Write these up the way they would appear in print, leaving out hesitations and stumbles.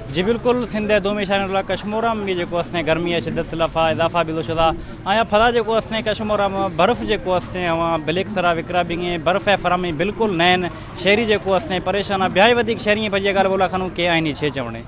जी बिल्कुल सिंध दोमी शहर कश्मीर में जो गर्मी शिदत लफ़ा इजाफा भी शुदा आया फदा जो कश्मीर में बर्फ़ जो ब्लैक सरा विकरा भी बर्फ़ फरामी बिल्कुल नैन शहरी जो परेशान ब्याई शहरी भजी गाल बोला खनू के आइन छे चवणे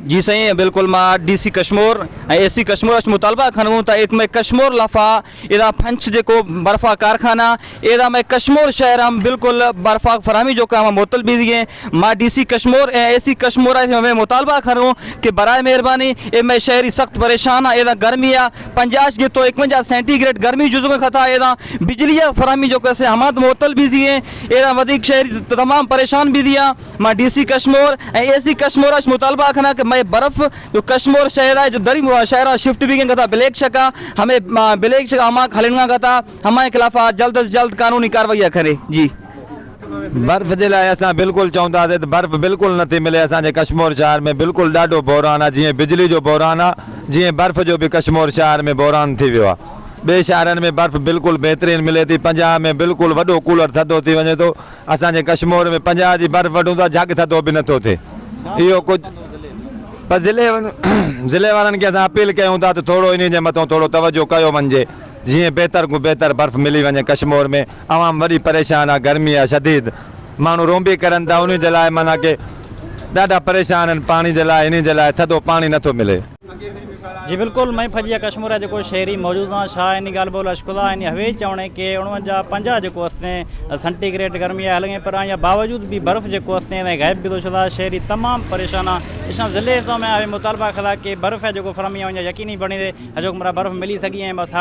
जी सही बिल्कुल मां DC कश्मीर AC कश्मीर मुतालबा खनूँ तो एक में कश्मीर लफा इदा फंच जो बर्फा कारखाना इदा में कश्मीर शहर हम बिल्कुल बर्फा फरामी जो हम मोतल भी दिए मां DC कश्मीर AC कश्मीर में मुतालबा खनूँ कि बराए मेहरबानी ए में शहरी सख्त परेशान है इदा गर्मी आ 50 के तो 51 सेंटीग्रेड गर्मी जुज़ो खता इदा बिजली फरामी जो कैसे हम मोतल भी दिए इदा वधिक शहरी तमाम परेशान भी दिया मां DC कश्मीर AC कश्मीर मुतालबा खना मैं बर्फ़ जो कश्मीर शहर है जो दरी शहर शिफ्ट भी कथा ब्लैक शका हमें ब्लैक शका हम खलना कथा हमारे खिलाफ जल्द से जल्द कानूनी कार्रवाई करे जी बर्फ़ के लिए अस बिल्कुल चाहता तो बर्फ़ बिल्कुल नथी मिले असांजे कश्मीर शहर में बिल्कुल ॾाढो बहरान आहे जीअं बिजली जो बहरान आहे जीअं बर्फ़ जो भी कश्मीर शहर में बहरान थी वियो आहे ॿिए शहरनि में बर्फ़ बिल्कुल बेहतरीन मिले थी। पंजाब में बिल्कुल वॾो कूलर थधो थी वञे थो असांजे कश्मीर में 50 जी बर्फ़ वठूं था झग थधो भी नथो थिए इहो कुझु पर ज़िले वारनि खे असां अपील कयूं था तो थोड़ो इन जे मथां थोड़ो तवज्जो कयो वञे जीअं बेहतर को बेहतर बर्फ़ मिली वञे कश्मीर में आवाम वॾी परेशान आहे गर्मी आहे शदीद माण्हू रोंबी करनि था उन जे लाइ माना के ॾाढा परेशान आहिनि पानी जे लाइ इन जे लाइ थधो पानी नथो मिले जी बिल्कुल मैं फजिया कश्मीर जो शहरी मौजूद हाँ शाह इन गाल बोल अशकुदा इन हवे चवणे के 49-50 जो सेंटीग्रेड गर्मी हलें पर या बावजूद भी बर्फ़ जो गायब भी तो शुदा शहरी तमाम परेशान इस ज़िले तो में मुतालबा खदा कि बर्फ़ जो फरमी यकीनी बनी रहे जो बर्फ़ मिली सकी बस